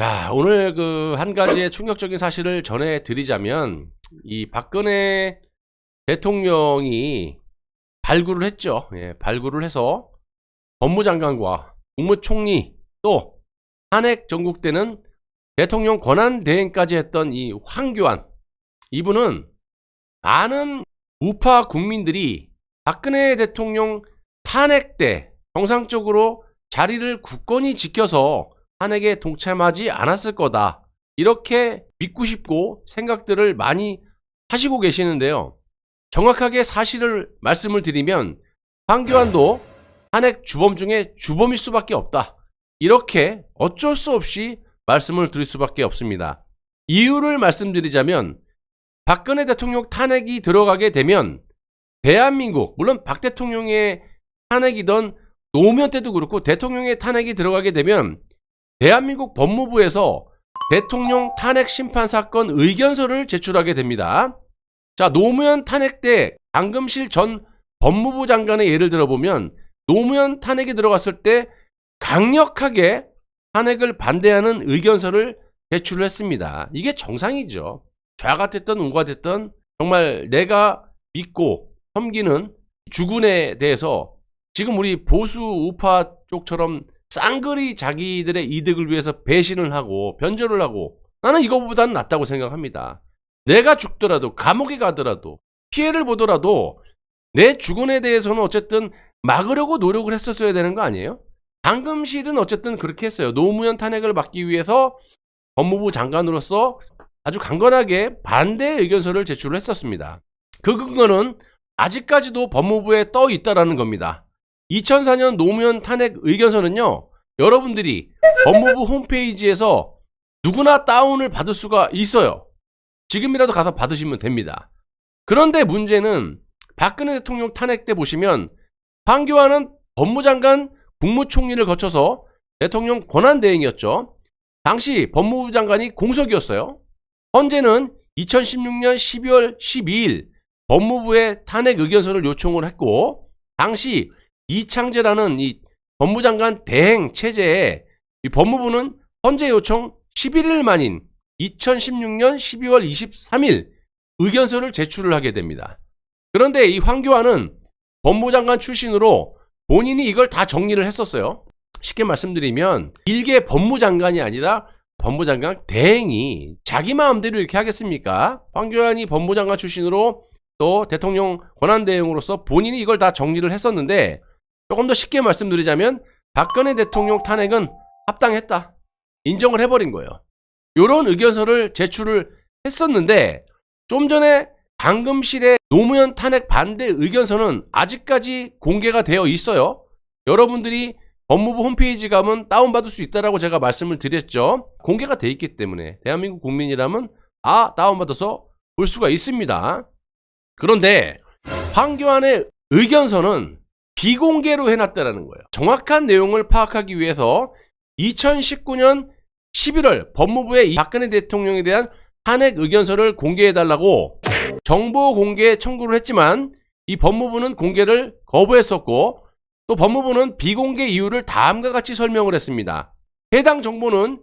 자, 오늘 한 가지의 충격적인 사실을 전해드리자면, 이 박근혜 대통령이 발굴을 했죠. 예, 발굴을 해서 법무장관과 국무총리 또 탄핵 전국되는 대통령 권한대행까지 했던 이 황교안, 이분은 많은 우파 국민들이 박근혜 대통령 탄핵 때 정상적으로 자리를 굳건히 지켜서 탄핵에 동참하지 않았을 거다, 이렇게 믿고 싶고 생각들을 많이 하시고 계시는데요. 정확하게 사실을 말씀을 드리면 황교안도 탄핵 주범 중에 주범일 수밖에 없다, 이렇게 어쩔 수 없이 말씀을 드릴 수밖에 없습니다. 이유를 말씀드리자면 박근혜 대통령 탄핵이 들어가게 되면 대한민국, 물론 박 대통령의 탄핵이던 노무현 때도 그렇고 대통령의 탄핵이 들어가게 되면 대한민국 법무부에서 대통령 탄핵 심판 사건 의견서를 제출하게 됩니다. 자, 노무현 탄핵 때 강금실 전 법무부 장관의 예를 들어보면 노무현 탄핵이 들어갔을 때 강력하게 탄핵을 반대하는 의견서를 제출을 했습니다. 이게 정상이죠. 좌가 됐든 우가 됐든 정말 내가 믿고 섬기는 주군에 대해서 지금 우리 보수 우파 쪽처럼 쌍그리 자기들의 이득을 위해서 배신을 하고 변절을 하고, 나는 이거보다는 낫다고 생각합니다. 내가 죽더라도 감옥에 가더라도 피해를 보더라도 내 주군에 대해서는 어쨌든 막으려고 노력을 했었어야 되는 거 아니에요? 강금실은 어쨌든 그렇게 했어요. 노무현 탄핵을 막기 위해서 법무부 장관으로서 아주 강건하게 반대 의견서를 제출을 했었습니다. 그 근거는 아직까지도 법무부에 떠 있다라는 겁니다. 2004년 노무현 탄핵 의견서는요, 여러분들이 법무부 홈페이지에서 누구나 다운을 받을 수가 있어요. 지금이라도 가서 받으시면 됩니다. 그런데 문제는 박근혜 대통령 탄핵 때 보시면 황교안은 법무장관, 국무총리를 거쳐서 대통령 권한대행이었죠. 당시 법무부 장관이 공석이었어요. 헌재는 2016년 12월 12일 법무부에 탄핵 의견서를 요청을 했고, 당시 이창재라는 이 법무장관 대행 체제에 이 법무부는 헌재 요청 11일 만인 2016년 12월 23일 의견서를 제출을 하게 됩니다. 그런데 이 황교안은 법무장관 출신으로 본인이 이걸 다 정리를 했었어요. 쉽게 말씀드리면 일개 법무장관이 아니라 법무장관 대행이 자기 마음대로 이렇게 하겠습니까? 황교안이 법무장관 출신으로 또 대통령 권한대행으로서 본인이 이걸 다 정리를 했었는데, 조금 더 쉽게 말씀드리자면 박근혜 대통령 탄핵은 합당했다, 인정을 해버린 거예요. 이런 의견서를 제출을 했었는데, 좀 전에 강금실의 노무현 탄핵 반대 의견서는 아직까지 공개가 되어 있어요. 여러분들이 법무부 홈페이지 가면 다운받을 수 있다라고 제가 말씀을 드렸죠. 공개가 돼 있기 때문에 대한민국 국민이라면 다운받아서 볼 수가 있습니다. 그런데 황교안의 의견서는 비공개로 해놨다라는 거예요. 정확한 내용을 파악하기 위해서 2019년 11월 법무부에 이 박근혜 대통령에 대한 탄핵 의견서를 공개해달라고 정보 공개 청구를 했지만 이 법무부는 공개를 거부했었고, 또 법무부는 비공개 이유를 다음과 같이 설명을 했습니다. 해당 정보는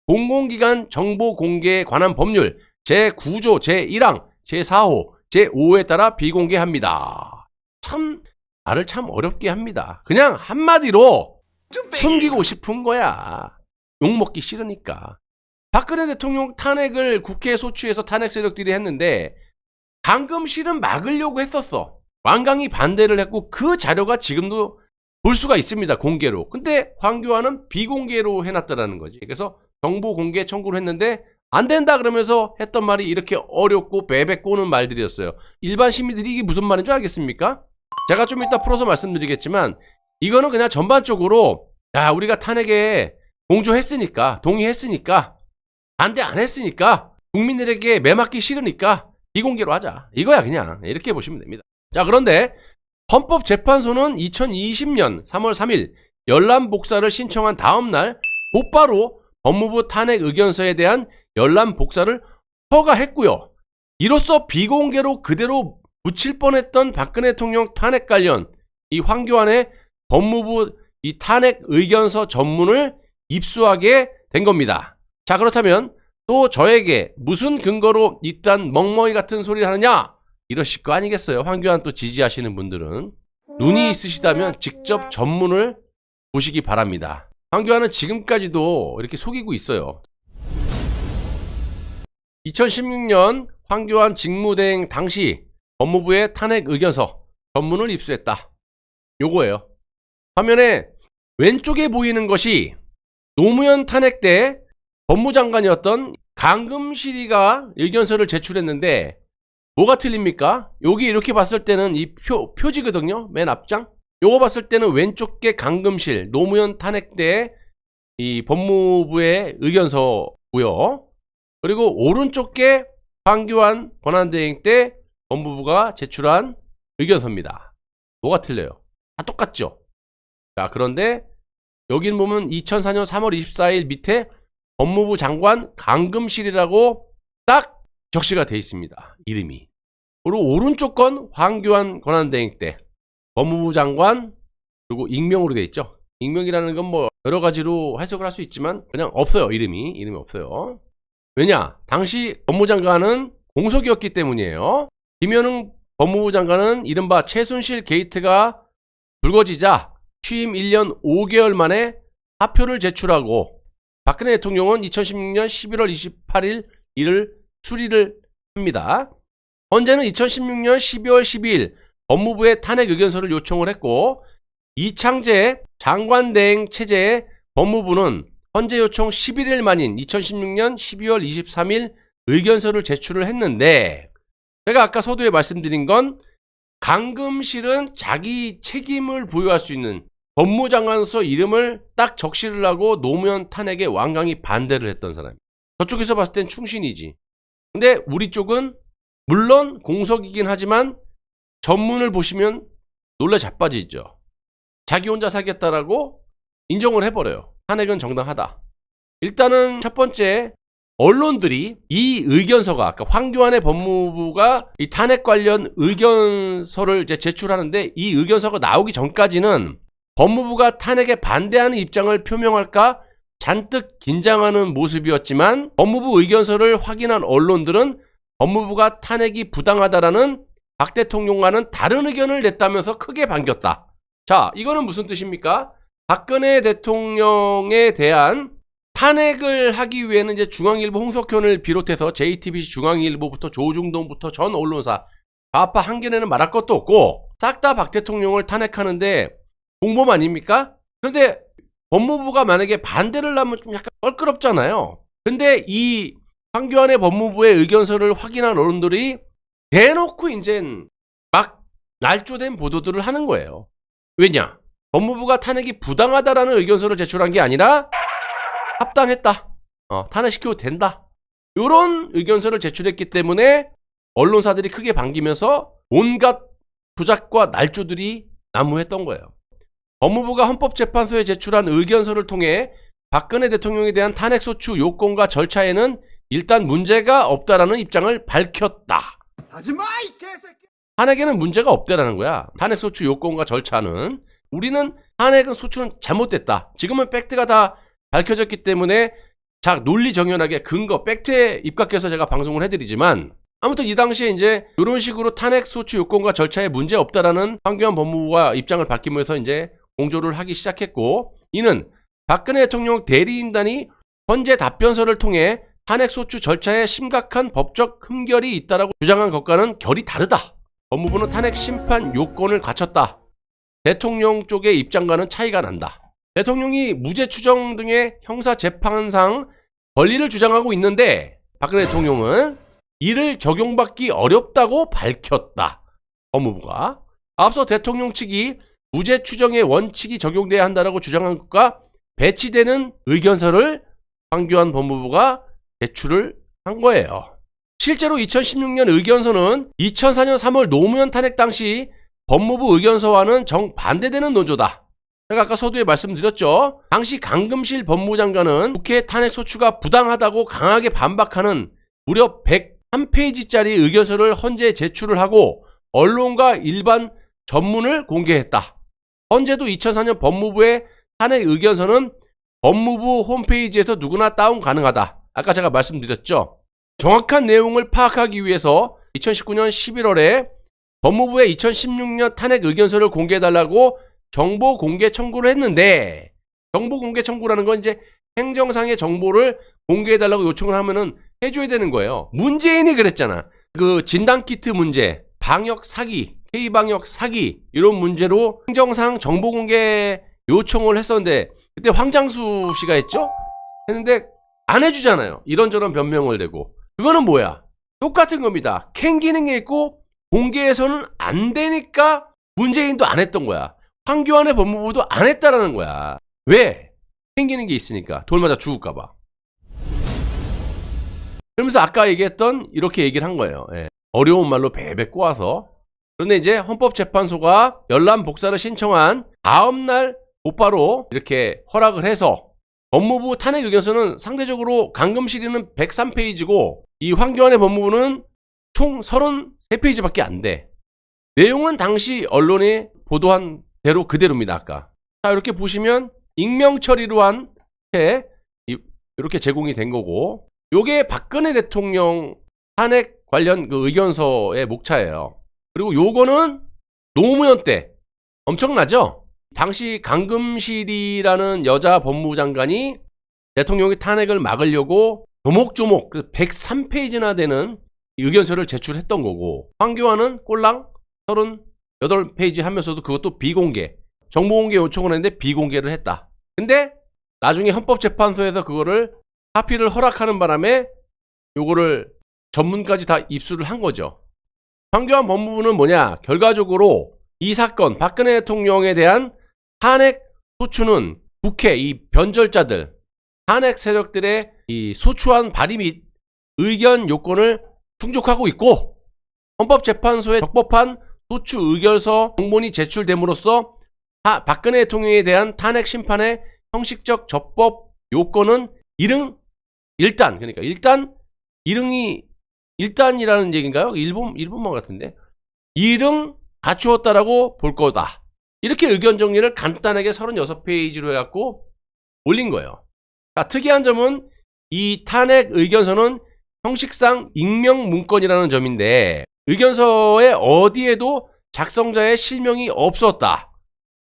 공공기관 정보 공개에 관한 법률 제9조 제1항 제4호 제5호에 따라 비공개합니다. 참 말을 참 어렵게 합니다. 그냥 한마디로 숨기고 싶은 거야. 욕먹기 싫으니까. 박근혜 대통령 탄핵을 국회에 소추해서 탄핵 세력들이 했는데 강금실은 막으려고 했었어. 완강히 반대를 했고 그 자료가 지금도 볼 수가 있습니다, 공개로. 근데 황교안은 비공개로 해놨다라는 거지. 그래서 정보 공개 청구를 했는데 안 된다 그러면서 했던 말이 이렇게 어렵고 베베 꼬는 말들이었어요. 일반 시민들이 이게 무슨 말인 줄 알겠습니까? 제가 좀 이따 풀어서 말씀드리겠지만 이거는 그냥 전반적으로 우리가 탄핵에 공조했으니까, 동의했으니까, 반대 안 했으니까, 국민들에게 매맞기 싫으니까 비공개로 하자, 이거야. 그냥 이렇게 보시면 됩니다. 자, 그런데 헌법재판소는 2020년 3월 3일 열람 복사를 신청한 다음날 곧바로 법무부 탄핵 의견서에 대한 열람 복사를 허가했고요. 이로써 비공개로 그대로 묻힐 뻔했던 박근혜 대통령 탄핵 관련 이 황교안의 법무부 이 탄핵 의견서 전문을 입수하게 된 겁니다. 자, 그렇다면 또 저에게 무슨 근거로 이딴 멍멍이 같은 소리를 하느냐? 이러실 거 아니겠어요? 황교안 또 지지하시는 분들은. 눈이 있으시다면 직접 전문을 보시기 바랍니다. 황교안은 지금까지도 이렇게 속이고 있어요. 2016년 황교안 직무대행 당시 법무부의 탄핵 의견서 전문을 입수했다. 요거예요. 화면에 왼쪽에 보이는 것이 노무현 탄핵 때 법무장관이었던 강금실이가 의견서를 제출했는데 뭐가 틀립니까? 여기 이렇게 봤을 때는 이 표지거든요. 맨 앞장. 요거 봤을 때는 왼쪽 게 강금실 노무현 탄핵 때 이 법무부의 의견서고요. 그리고 오른쪽 게 황교안 권한대행 때 법무부가 제출한 의견서입니다. 뭐가 틀려요? 다 똑같죠? 자, 그런데 여기는 보면 2004년 3월 24일 밑에 법무부 장관 강금실이라고 딱 적시가 되어 있습니다. 이름이. 그리고 오른쪽 건 황교안 권한대행 때 법무부 장관 그리고 익명으로 되어 있죠. 익명이라는 건 뭐 여러 가지로 해석을 할 수 있지만 그냥 없어요. 이름이 없어요. 왜냐? 당시 법무장관은 공석이었기 때문이에요. 김현웅 법무부 장관은 이른바 최순실 게이트가 불거지자 취임 1년 5개월 만에 사표를 제출하고 박근혜 대통령은 2016년 11월 28일 이를 수리를 합니다. 헌재는 2016년 12월 12일 법무부에 탄핵 의견서를 요청을 했고 이창재 장관대행 체제의 법무부는 헌재 요청 11일 만인 2016년 12월 23일 의견서를 제출을 했는데 제가 아까 서두에 말씀드린 건 강금실은 자기 책임을 부여할 수 있는 법무장관으로서 이름을 딱 적시를 하고 노무현 탄핵에 완강히 반대를 했던 사람이에요. 저쪽에서 봤을 땐 충신이지. 근데 우리 쪽은 물론 공석이긴 하지만 전문을 보시면 놀라 자빠지죠. 자기 혼자 사겠다라고 인정을 해버려요. 탄핵은 정당하다. 일단은 첫 번째 언론들이 이 의견서가 아까 황교안의 법무부가 이 탄핵 관련 의견서를 이제 제출하는데 이 의견서가 나오기 전까지는 법무부가 탄핵에 반대하는 입장을 표명할까 잔뜩 긴장하는 모습이었지만 법무부 의견서를 확인한 언론들은 법무부가 탄핵이 부당하다라는 박 대통령과는 다른 의견을 냈다면서 크게 반겼다. 자, 이거는 무슨 뜻입니까? 박근혜 대통령에 대한 탄핵을 하기 위해는 이제 중앙일보 홍석현을 비롯해서 JTBC 중앙일보부터 조중동부터 전 언론사 좌파 한겨레는 말할 것도 없고 싹 다 박 대통령을 탄핵하는데 공범 아닙니까? 그런데 법무부가 만약에 반대를 하면 좀 약간 껄끄럽잖아요. 근데 이 황교안의 법무부의 의견서를 확인한 언론들이 대놓고 이젠 막 날조된 보도들을 하는 거예요. 왜냐? 법무부가 탄핵이 부당하다라는 의견서를 제출한 게 아니라 합당했다. 탄핵시켜도 된다. 이런 의견서를 제출했기 때문에 언론사들이 크게 반기면서 온갖 부작과 날조들이 난무했던 거예요. 법무부가 헌법재판소에 제출한 의견서를 통해 박근혜 대통령에 대한 탄핵소추 요건과 절차에는 일단 문제가 없다라는 입장을 밝혔다. 하지마 이 개새끼. 탄핵에는 문제가 없다라는 거야. 탄핵소추 요건과 절차는. 우리는 탄핵은 소추는 잘못됐다. 지금은 팩트가 다 밝혀졌기 때문에 자 논리정연하게 근거 팩트에 입각해서 제가 방송을 해드리지만 아무튼 이 당시에 이제 이런 식으로 탄핵 소추 요건과 절차에 문제 없다라는 황교안 법무부가 입장을 밝히면서 이제 공조를 하기 시작했고 이는 박근혜 대통령 대리인단이 헌재 답변서를 통해 탄핵 소추 절차에 심각한 법적 흠결이 있다라고 주장한 것과는 결이 다르다. 법무부는 탄핵 심판 요건을 갖췄다. 대통령 쪽의 입장과는 차이가 난다. 대통령이 무죄 추정 등의 형사 재판상 권리를 주장하고 있는데 박근혜 대통령은 이를 적용받기 어렵다고 밝혔다. 법무부가. 앞서 대통령 측이 무죄 추정의 원칙이 적용돼야 한다고 주장한 것과 배치되는 의견서를 황교안 법무부가 제출을 한 거예요. 실제로 2016년 의견서는 2004년 3월 노무현 탄핵 당시 법무부 의견서와는 정반대되는 논조다. 제가 아까 서두에 말씀드렸죠. 당시 강금실 법무장관은 국회 탄핵 소추가 부당하다고 강하게 반박하는 무려 101페이지짜리 의견서를 헌재에 제출을 하고 언론과 일반 전문을 공개했다. 현재도 2004년 법무부의 탄핵 의견서는 법무부 홈페이지에서 누구나 다운 가능하다. 아까 제가 말씀드렸죠. 정확한 내용을 파악하기 위해서 2019년 11월에 법무부의 2016년 탄핵 의견서를 공개해달라고 정보 공개 청구를 했는데, 정보 공개 청구라는 건 이제 행정상의 정보를 공개해달라고 요청을 하면은 해줘야 되는 거예요. 문재인이 그랬잖아. 그 진단키트 문제, 방역 사기, K방역 사기 이런 문제로 행정상 정보 공개 요청을 했었는데 그때 황장수 씨가 했죠? 했는데 안 해주잖아요. 이런저런 변명을 대고. 그거는 뭐야? 똑같은 겁니다. 캔 기능이 있고 공개해서는 안 되니까 문재인도 안 했던 거야. 황교안의 법무부도 안 했다라는 거야. 왜? 캔 기능이 있으니까. 돌 맞아 죽을까봐. 그러면서 아까 얘기했던 이렇게 얘기를 한 거예요. 예. 어려운 말로 베베 꼬아서. 그런데 이제 헌법재판소가 열람 복사를 신청한 다음날 곧바로 이렇게 허락을 해서 법무부 탄핵 의견서는 상대적으로 강금실이는 103페이지고 이 황교안의 법무부는 총 33페이지밖에 안 돼. 내용은 당시 언론이 보도한 대로 그대로입니다. 아까. 자, 이렇게 보시면 익명 처리로 한 채 이렇게 제공이 된 거고, 요게 박근혜 대통령 탄핵 관련 그 의견서의 목차예요. 그리고 요거는 노무현 때 엄청나죠? 당시 강금실이라는 여자 법무부 장관이 대통령의 탄핵을 막으려고 조목조목 103페이지나 되는 의견서를 제출했던 거고, 황교안은 꼴랑 38페이지 하면서도 그것도 비공개, 정보공개 요청을 했는데 비공개를 했다. 근데 나중에 헌법재판소에서 그거를 하필을 허락하는 바람에 요거를 전문까지 다 입수를 한 거죠. 황교안 법무부는 뭐냐? 결과적으로 이 사건, 박근혜 대통령에 대한 탄핵 소추는 국회, 이 변절자들, 탄핵 세력들의 이 소추안 발의 및 의견 요건을 충족하고 있고, 헌법재판소에 적법한 소추 의결서 공문이 제출됨으로써 박근혜 대통령에 대한 탄핵 심판의 형식적 적법 요건은 일단, 그러니까 일응이 일단이라는 얘기인가요? 일본말 같은데. 일응 갖추었다라고 볼 거다. 이렇게 의견 정리를 간단하게 36페이지로 해갖고 올린 거예요. 자, 특이한 점은 이 탄핵 의견서는 형식상 익명 문건이라는 점인데, 의견서에 어디에도 작성자의 실명이 없었다.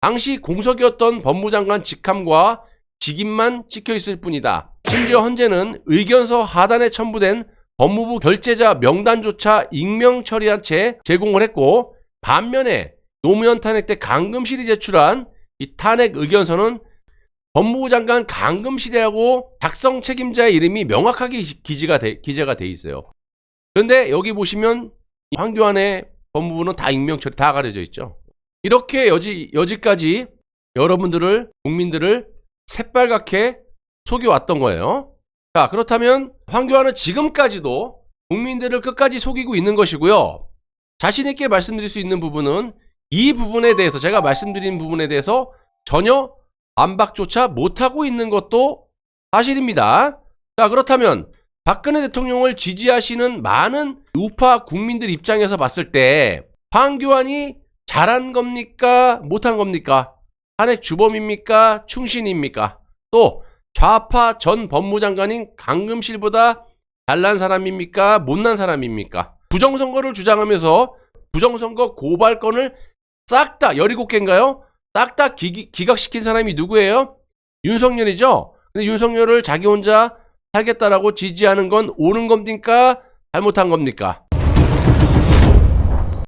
당시 공석이었던 법무장관 직함과 직임만 찍혀있을 뿐이다. 심지어 헌재는 의견서 하단에 첨부된 법무부 결재자 명단조차 익명 처리한 채 제공을 했고, 반면에 노무현 탄핵 때 강금실이 제출한 이 탄핵 의견서는 법무부 장관 강금실이라고 작성 책임자의 이름이 명확하게 기재가 돼 있어요. 그런데 여기 보시면 황교안의 법무부는 다 익명 처리 다 가려져 있죠. 이렇게 여지까지 여러분들을, 국민들을 새빨갛게 속여왔던 거예요. 자, 그렇다면 황교안은 지금까지도 국민들을 끝까지 속이고 있는 것이고요. 자신있게 말씀드릴 수 있는 부분은 이 부분에 대해서, 제가 말씀드린 부분에 대해서 전혀 반박조차 못하고 있는 것도 사실입니다. 자, 그렇다면 박근혜 대통령을 지지하시는 많은 우파 국민들 입장에서 봤을 때 황교안이 잘한 겁니까? 못한 겁니까? 탄핵 주범입니까? 충신입니까? 또 좌파 전 법무장관인 강금실보다 잘난 사람입니까? 못난 사람입니까? 부정선거를 주장하면서 부정선거 고발건을 싹 다 17개인가요? 싹 다 기각시킨 사람이 누구예요? 윤석열이죠? 근데 윤석열을 자기 혼자 살겠다라고 지지하는 건 옳은 겁니까? 잘못한 겁니까?